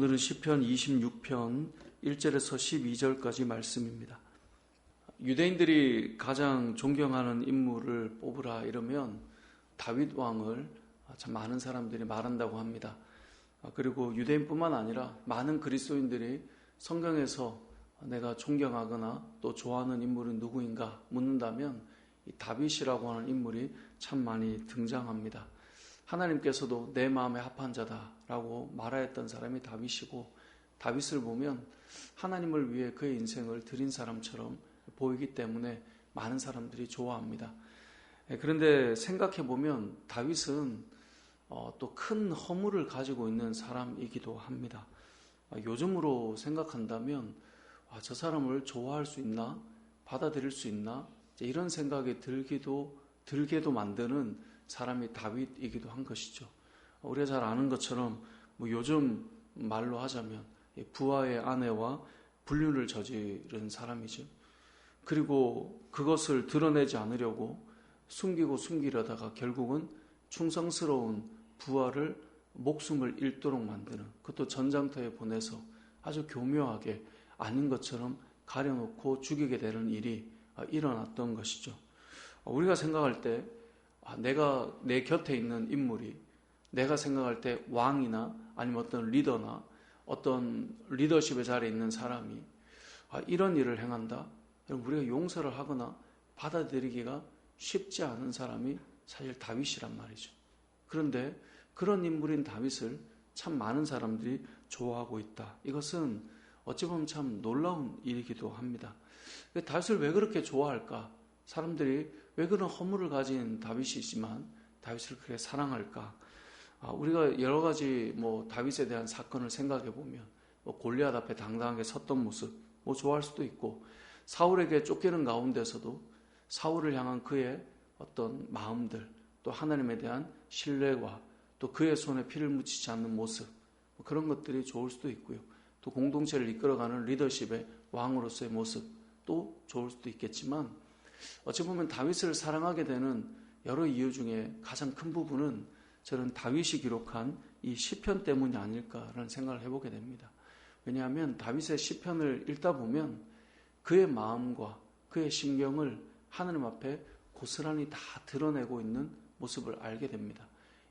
오늘은 시편 26편 1절에서 12절까지 말씀입니다. 유대인들이 가장 존경하는 인물을 뽑으라 이러면 다윗 왕을 참 많은 사람들이 말한다고 합니다. 그리고 유대인뿐만 아니라 많은 그리스도인들이 성경에서 내가 존경하거나 또 좋아하는 인물은 누구인가 묻는다면 이 다윗이라고 하는 인물이 참 많이 등장합니다. 하나님께서도 내 마음에 합한 자다라고 말하였던 사람이 다윗이고, 다윗을 보면 하나님을 위해 그의 인생을 드린 사람처럼 보이기 때문에 많은 사람들이 좋아합니다. 그런데 생각해보면 다윗은 또 큰 허물을 가지고 있는 사람이기도 합니다. 요즘으로 생각한다면 저 사람을 좋아할 수 있나? 받아들일 수 있나? 이런 생각이 들게도 만드는 사람이 다윗이기도 한 것이죠. 우리가 잘 아는 것처럼 요즘 말로 하자면 부하의 아내와 불륜을 저지른 사람이죠. 그리고 그것을 드러내지 않으려고 숨기려다가 결국은 충성스러운 부하를 목숨을 잃도록 만드는, 그것도 전장터에 보내서 아주 교묘하게 아닌 것처럼 가려놓고 죽이게 되는 일이 일어났던 것이죠. 우리가 생각할 때 내가 내 곁에 있는 인물이, 내가 생각할 때 왕이나 아니면 어떤 리더나 어떤 리더십의 자리에 있는 사람이 이런 일을 행한다? 우리가 용서를 하거나 받아들이기가 쉽지 않은 사람이 사실 다윗이란 말이죠. 그런데 그런 인물인 다윗을 참 많은 사람들이 좋아하고 있다. 이것은 어찌 보면 참 놀라운 일이기도 합니다. 다윗을 왜 그렇게 좋아할까? 사람들이 왜 그런 허물을 가진 다윗이지만 다윗을 그렇게 사랑할까? 우리가 여러 가지 다윗에 대한 사건을 생각해 보면 골리앗 앞에 당당하게 섰던 모습 좋아할 수도 있고, 사울에게 쫓기는 가운데서도 사울을 향한 그의 어떤 마음들, 또 하나님에 대한 신뢰와 또 그의 손에 피를 묻히지 않는 모습, 그런 것들이 좋을 수도 있고요. 또 공동체를 이끌어가는 리더십의 왕으로서의 모습 또 좋을 수도 있겠지만, 어찌 보면 다윗을 사랑하게 되는 여러 이유 중에 가장 큰 부분은 저는 다윗이 기록한 이 시편 때문이 아닐까라는 생각을 해보게 됩니다. 왜냐하면 다윗의 시편을 읽다 보면 그의 마음과 그의 심경을 하나님 앞에 고스란히 다 드러내고 있는 모습을 알게 됩니다.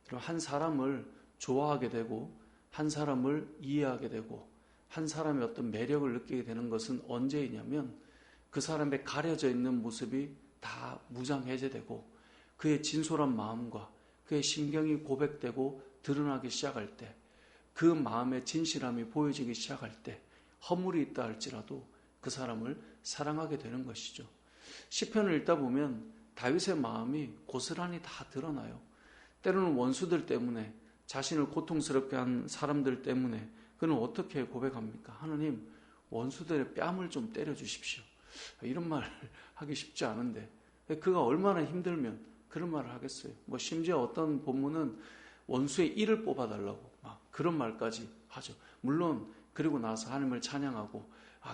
한 사람을 좋아하게 되고 한 사람을 이해하게 되고 한 사람의 어떤 매력을 느끼게 되는 것은 언제이냐면 그 사람의 가려져 있는 모습이 다 무장해제되고 그의 진솔한 마음과 그의 심경이 고백되고 드러나기 시작할 때, 그 마음의 진실함이 보여지기 시작할 때 허물이 있다 할지라도 그 사람을 사랑하게 되는 것이죠. 시편을 읽다 보면 다윗의 마음이 고스란히 다 드러나요. 때로는 원수들 때문에, 자신을 고통스럽게 한 사람들 때문에 그는 어떻게 고백합니까? 하나님, 원수들의 뺨을 좀 때려주십시오. 이런 말 하기 쉽지 않은데 그가 얼마나 힘들면 그런 말을 하겠어요. 심지어 어떤 본문은 원수의 이를 뽑아달라고 그런 말까지 하죠. 물론 그리고 나서 하나님을 찬양하고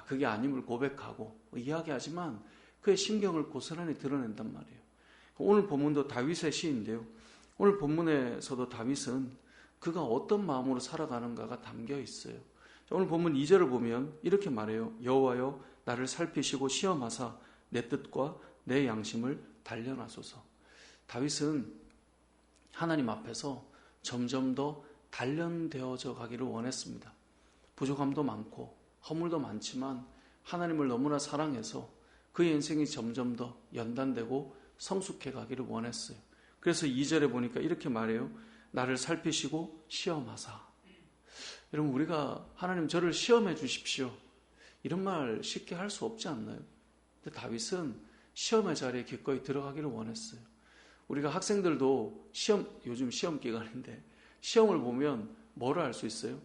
그게 아님을 고백하고 이야기하지만 그의 심경을 고스란히 드러낸단 말이에요. 오늘 본문도 다윗의 시인데요, 오늘 본문에서도 다윗은 그가 어떤 마음으로 살아가는가가 담겨 있어요. 오늘 본문 2절을 보면 이렇게 말해요. 여호와여 나를 살피시고 시험하사 내 뜻과 내 양심을 단련하소서. 다윗은 하나님 앞에서 점점 더 단련되어져 가기를 원했습니다. 부족함도 많고 허물도 많지만 하나님을 너무나 사랑해서 그의 인생이 점점 더 연단되고 성숙해 가기를 원했어요. 그래서 2절에 보니까 이렇게 말해요. 나를 살피시고 시험하사. 여러분, 우리가 하나님 저를 시험해 주십시오, 이런 말 쉽게 할 수 없지 않나요? 근데 다윗은 시험의 자리에 기꺼이 들어가기를 원했어요. 우리가 학생들도 요즘 시험 기간인데 시험을 보면 뭐를 알 수 있어요?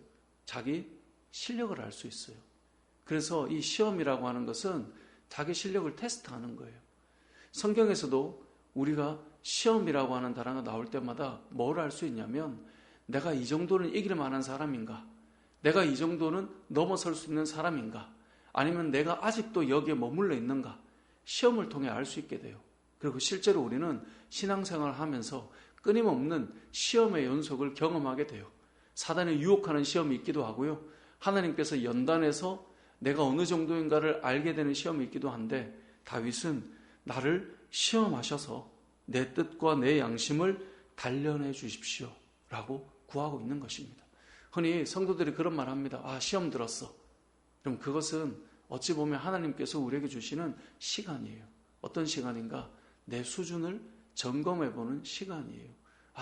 자기 실력을 알 수 있어요. 그래서 이 시험이라고 하는 것은 자기 실력을 테스트하는 거예요. 성경에서도 우리가 시험이라고 하는 단어가 나올 때마다 뭘 알 수 있냐면, 내가 이 정도는 이길 만한 사람인가? 내가 이 정도는 넘어설 수 있는 사람인가? 아니면 내가 아직도 여기에 머물러 있는가? 시험을 통해 알 수 있게 돼요. 그리고 실제로 우리는 신앙생활을 하면서 끊임없는 시험의 연속을 경험하게 돼요. 사단이 유혹하는 시험이 있기도 하고요. 하나님께서 연단해서 내가 어느 정도인가를 알게 되는 시험이 있기도 한데, 다윗은 나를 시험하셔서 내 뜻과 내 양심을 단련해 주십시오 라고 구하고 있는 것입니다. 흔히 성도들이 그런 말 합니다. 시험 들었어. 그럼 그것은 어찌 보면 하나님께서 우리에게 주시는 시간이에요. 어떤 시간인가? 내 수준을 점검해 보는 시간이에요.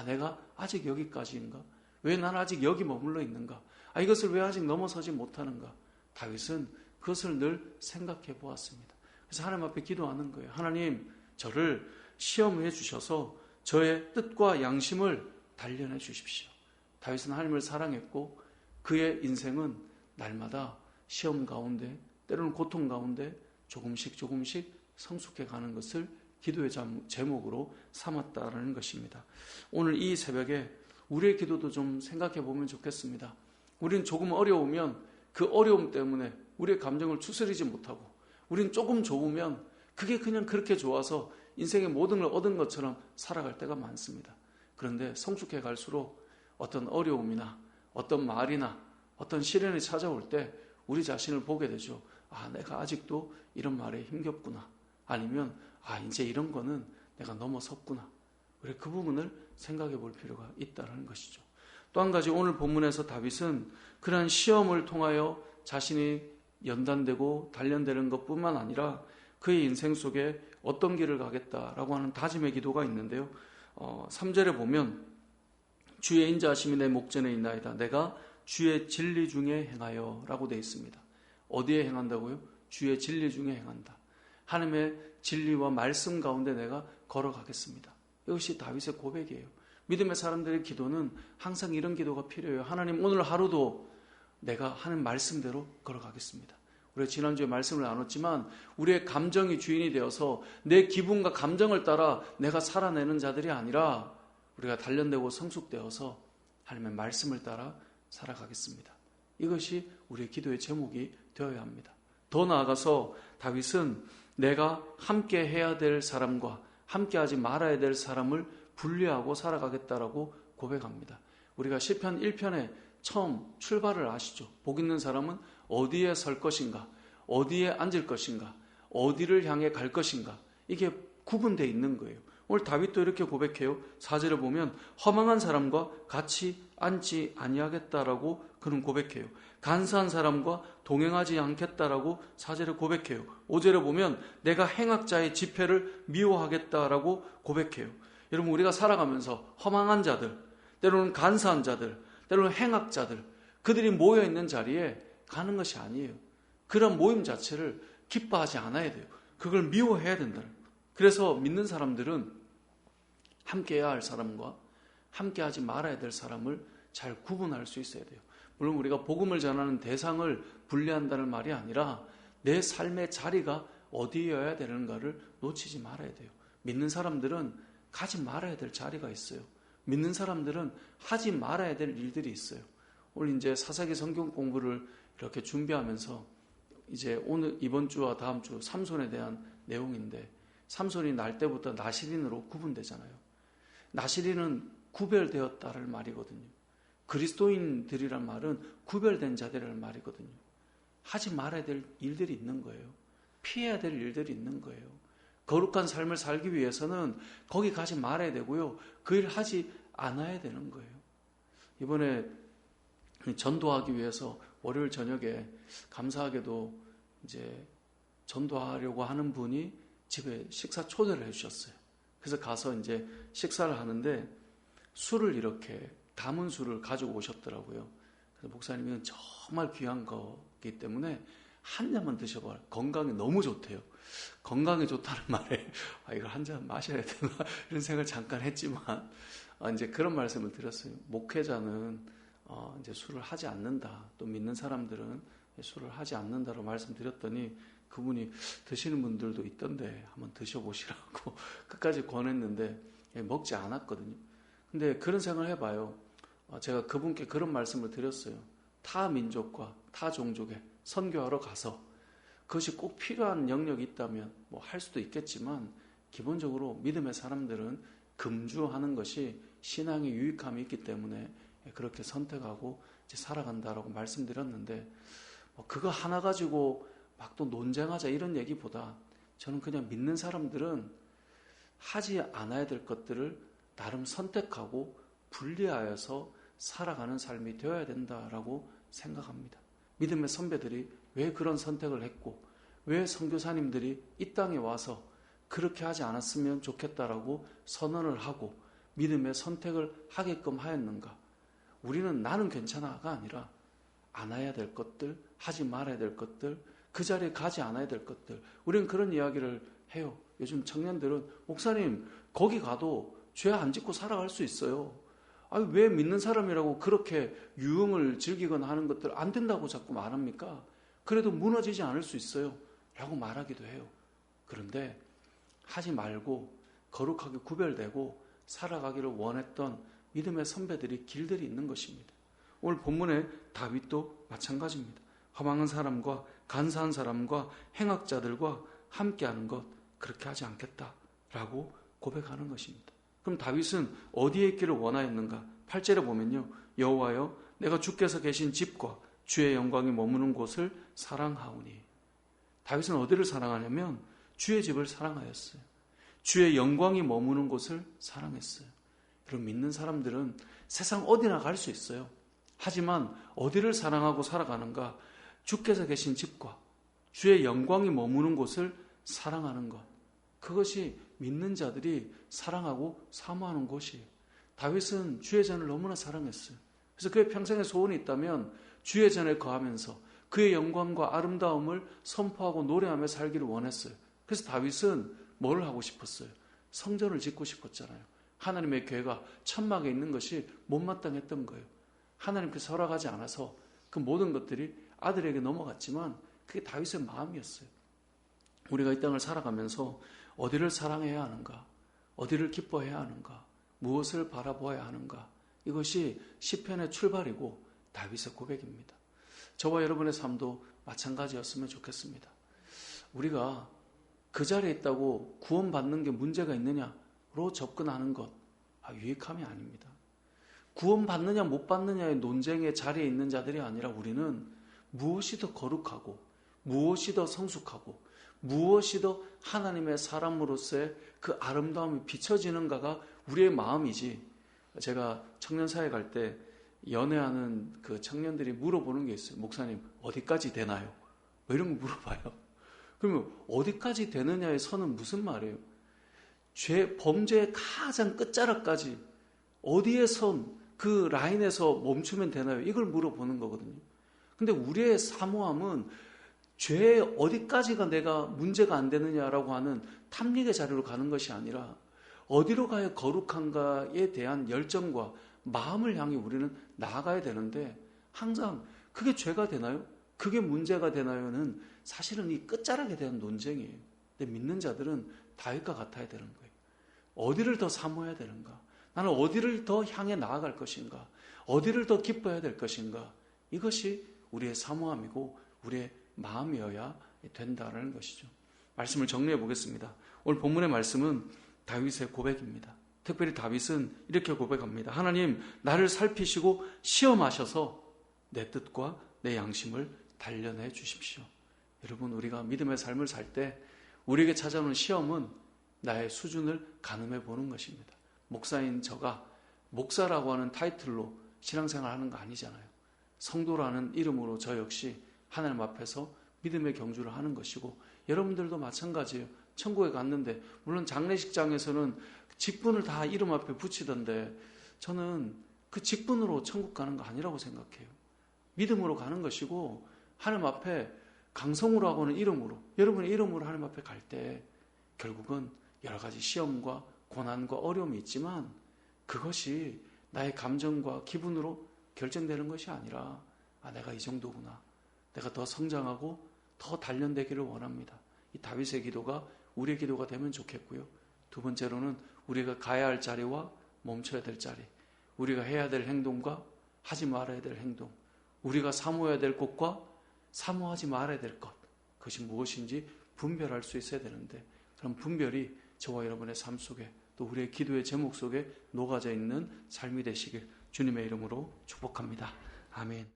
내가 아직 여기까지인가? 왜 난 아직 여기 머물러 있는가? 이것을 왜 아직 넘어서지 못하는가? 다윗은 그것을 늘 생각해 보았습니다. 그래서 하나님 앞에 기도하는 거예요. 하나님, 저를 시험해 주셔서 저의 뜻과 양심을 단련해 주십시오. 다윗은 하나님을 사랑했고 그의 인생은 날마다 시험 가운데, 때로는 고통 가운데 조금씩 성숙해 가는 것을 기도의 제목으로 삼았다는 것입니다. 오늘 이 새벽에 우리의 기도도 좀 생각해 보면 좋겠습니다. 우리는 조금 어려우면 그 어려움 때문에 우리의 감정을 추스리지 못하고, 우리는 조금 좋으면 그게 그냥 그렇게 좋아서 인생의 모든 걸 얻은 것처럼 살아갈 때가 많습니다. 그런데 성숙해 갈수록 어떤 어려움이나 어떤 말이나 어떤 시련이 찾아올 때 우리 자신을 보게 되죠. 내가 아직도 이런 말에 힘겹구나. 아니면 이제 이런 거는 내가 넘어섰구나. 그래, 그 부분을 생각해 볼 필요가 있다는 것이죠. 또 한 가지, 오늘 본문에서 다윗은 그러한 시험을 통하여 자신이 연단되고 단련되는 것뿐만 아니라 그의 인생 속에 어떤 길을 가겠다라고 하는 다짐의 기도가 있는데요. 3절에 보면 주의 인자하심이 내 목전에 있나이다. 내가 주의 진리 중에 행하여 라고 되어 있습니다. 어디에 행한다고요? 주의 진리 중에 행한다. 하나님의 진리와 말씀 가운데 내가 걸어가겠습니다. 이것이 다윗의 고백이에요. 믿음의 사람들의 기도는 항상 이런 기도가 필요해요. 하나님, 오늘 하루도 내가 하는 말씀대로 걸어가겠습니다. 우리가 지난주에 말씀을 나눴지만 우리의 감정이 주인이 되어서 내 기분과 감정을 따라 내가 살아내는 자들이 아니라 우리가 단련되고 성숙되어서 하나님의 말씀을 따라 살아가겠습니다. 이것이 우리의 기도의 제목이 되어야 합니다. 더 나아가서 다윗은 내가 함께 해야 될 사람과 함께 하지 말아야 될 사람을 분리하고 살아가겠다라고 고백합니다. 우리가 시편 1편에 처음 출발을 아시죠? 복 있는 사람은 어디에 설 것인가, 어디에 앉을 것인가, 어디를 향해 갈 것인가, 이게 구분되어 있는 거예요. 오늘 다윗도 이렇게 고백해요. 4절에 보면 허망한 사람과 같이 앉지 아니하겠다라고 그는 고백해요. 간사한 사람과 동행하지 않겠다라고 4절에 고백해요. 5절에 보면 내가 행악자의 집회를 미워하겠다라고 고백해요. 여러분, 우리가 살아가면서 허망한 자들, 때로는 간사한 자들, 때로는 행악자들, 그들이 모여있는 자리에 가는 것이 아니에요. 그런 모임 자체를 기뻐하지 않아야 돼요. 그걸 미워해야 된다. 그래서 믿는 사람들은 함께해야 할 사람과 함께하지 말아야 될 사람을 잘 구분할 수 있어야 돼요. 물론 우리가 복음을 전하는 대상을 분리한다는 말이 아니라 내 삶의 자리가 어디여야 되는가를 놓치지 말아야 돼요. 믿는 사람들은 가지 말아야 될 자리가 있어요. 믿는 사람들은 하지 말아야 될 일들이 있어요. 오늘 이제 사사기 성경 공부를 이렇게 준비하면서 이제 오늘 이번 주와 다음 주 삼손에 대한 내용인데, 삼손이 날 때부터 나실인으로 구분되잖아요. 나실인은 구별되었다를 말이거든요. 그리스도인들이란 말은 구별된 자들이라는 말이거든요. 하지 말아야 될 일들이 있는 거예요. 피해야 될 일들이 있는 거예요. 거룩한 삶을 살기 위해서는 거기 가지 말아야 되고요. 그 일 하지 않아야 되는 거예요. 이번에 전도하기 위해서 월요일 저녁에 감사하게도 이제 전도하려고 하는 분이 집에 식사 초대를 해주셨어요. 그래서 가서 이제 식사를 하는데 술을 이렇게 담은 술을 가지고 오셨더라고요. 그래서 목사님은 정말 귀한 거기 때문에 한 잔만 드셔봐. 건강에 너무 좋대요. 건강에 좋다는 말에 이걸 한 잔 마셔야 되나 이런 생각을 잠깐 했지만 이제 그런 말씀을 드렸어요. 목회자는 이제 술을 하지 않는다. 또 믿는 사람들은 술을 하지 않는다고 말씀드렸더니 그분이 드시는 분들도 있던데 한번 드셔보시라고 끝까지 권했는데 먹지 않았거든요. 근데 그런 생각을 해봐요. 제가 그분께 그런 말씀을 드렸어요. 타 민족과 타 종족에 선교하러 가서 그것이 꼭 필요한 영역이 있다면 뭐 할 수도 있겠지만 기본적으로 믿음의 사람들은 금주하는 것이 신앙의 유익함이 있기 때문에 그렇게 선택하고 이제 살아간다라고 말씀드렸는데 그거 하나 가지고 막 또 논쟁하자 이런 얘기보다 저는 그냥 믿는 사람들은 하지 않아야 될 것들을 나름 선택하고 분리하여서 살아가는 삶이 되어야 된다라고 생각합니다. 믿음의 선배들이 왜 그런 선택을 했고 왜 선교사님들이 이 땅에 와서 그렇게 하지 않았으면 좋겠다라고 선언을 하고 믿음의 선택을 하게끔 하였는가? 우리는 나는 괜찮아가 아니라 안 해야 될 것들, 하지 말아야 될 것들, 그 자리에 가지 않아야 될 것들, 우리는 그런 이야기를 해요. 요즘 청년들은 목사님 거기 가도 죄 안 짓고 살아갈 수 있어요. 아니, 왜 믿는 사람이라고 그렇게 유흥을 즐기거나 하는 것들 안 된다고 자꾸 말합니까? 그래도 무너지지 않을 수 있어요 라고 말하기도 해요. 그런데 하지 말고 거룩하게 구별되고 살아가기를 원했던 믿음의 선배들이 길들이 있는 것입니다. 오늘 본문의 다윗도 마찬가지입니다. 허망한 사람과 간사한 사람과 행악자들과 함께하는 것 그렇게 하지 않겠다라고 고백하는 것입니다. 그럼 다윗은 어디에 있기를 원하였는가? 8절에 보면요. 여호와여 내가 주께서 계신 집과 주의 영광이 머무는 곳을 사랑하오니. 다윗은 어디를 사랑하냐면 주의 집을 사랑하였어요. 주의 영광이 머무는 곳을 사랑했어요. 여러분 믿는 사람들은 세상 어디나 갈 수 있어요. 하지만 어디를 사랑하고 살아가는가? 주께서 계신 집과 주의 영광이 머무는 곳을 사랑하는 것. 그것이 믿는 자들이 사랑하고 사모하는 곳이에요. 다윗은 주의 전을 너무나 사랑했어요. 그래서 그의 평생의 소원이 있다면 주의 전에 거하면서 그의 영광과 아름다움을 선포하고 노래하며 살기를 원했어요. 그래서 다윗은 뭘 하고 싶었어요? 성전을 짓고 싶었잖아요. 하나님의 교회가 천막에 있는 것이 못마땅했던 거예요. 하나님께서 허락하지 않아서 그 모든 것들이 아들에게 넘어갔지만 그게 다윗의 마음이었어요. 우리가 이 땅을 살아가면서 어디를 사랑해야 하는가? 어디를 기뻐해야 하는가? 무엇을 바라보아야 하는가? 이것이 시편의 출발이고 다윗의 고백입니다. 저와 여러분의 삶도 마찬가지였으면 좋겠습니다. 우리가 그 자리에 있다고 구원받는 게 문제가 있느냐로 접근하는 것 유익함이 아닙니다. 구원받느냐 못 받느냐의 논쟁의 자리에 있는 자들이 아니라 우리는 무엇이 더 거룩하고 무엇이 더 성숙하고 무엇이 더 하나님의 사람으로서의 그 아름다움이 비춰지는가가 우리의 마음이지. 제가 청년사회 갈 때 연애하는 그 청년들이 물어보는 게 있어요. 목사님 어디까지 되나요? 뭐 이런 거 물어봐요. 그러면 어디까지 되느냐의 선은 무슨 말이에요? 범죄의 가장 끝자락까지 어디에 선 그 라인에서 멈추면 되나요? 이걸 물어보는 거거든요. 근데 우리의 사모함은 죄의 어디까지가 내가 문제가 안 되느냐라고 하는 탐닉의 자리로 가는 것이 아니라 어디로 가야 거룩한가에 대한 열정과 마음을 향해 우리는 나아가야 되는데 항상 그게 죄가 되나요? 그게 문제가 되나요는 사실은 이 끝자락에 대한 논쟁이에요. 근데 믿는 자들은 다윗과 같아야 되는 거예요. 어디를 더 사모해야 되는가? 나는 어디를 더 향해 나아갈 것인가? 어디를 더 기뻐해야 될 것인가? 이것이 우리의 사모함이고 우리의 마음이어야 된다는 것이죠. 말씀을 정리해 보겠습니다. 오늘 본문의 말씀은 다윗의 고백입니다. 특별히 다윗은 이렇게 고백합니다. 하나님 나를 살피시고 시험하셔서 내 뜻과 내 양심을 단련해 주십시오. 여러분 우리가 믿음의 삶을 살 때 우리에게 찾아오는 시험은 나의 수준을 가늠해 보는 것입니다. 목사인 저가 목사라고 하는 타이틀로 신앙생활하는 거 아니잖아요. 성도라는 이름으로 저 역시 하나님 앞에서 믿음의 경주를 하는 것이고 여러분들도 마찬가지예요. 천국에 갔는데 물론 장례식장에서는 직분을 다 이름 앞에 붙이던데 저는 그 직분으로 천국 가는 거 아니라고 생각해요. 믿음으로 가는 것이고 하나님 앞에 강성우로 하고는 이름으로 여러분의 이름으로 하나님 앞에 갈 때 결국은 여러 가지 시험과 고난과 어려움이 있지만 그것이 나의 감정과 기분으로 결정되는 것이 아니라 내가 이 정도구나. 내가 더 성장하고 더 단련되기를 원합니다. 이 다윗의 기도가 우리의 기도가 되면 좋겠고요. 두 번째로는 우리가 가야 할 자리와 멈춰야 될 자리, 우리가 해야 될 행동과 하지 말아야 될 행동, 우리가 사모해야 될 것과 사모하지 말아야 될 것, 그것이 무엇인지 분별할 수 있어야 되는데 그런 분별이 저와 여러분의 삶 속에 또 우리의 기도의 제목 속에 녹아져 있는 삶이 되시길 주님의 이름으로 축복합니다. 아멘.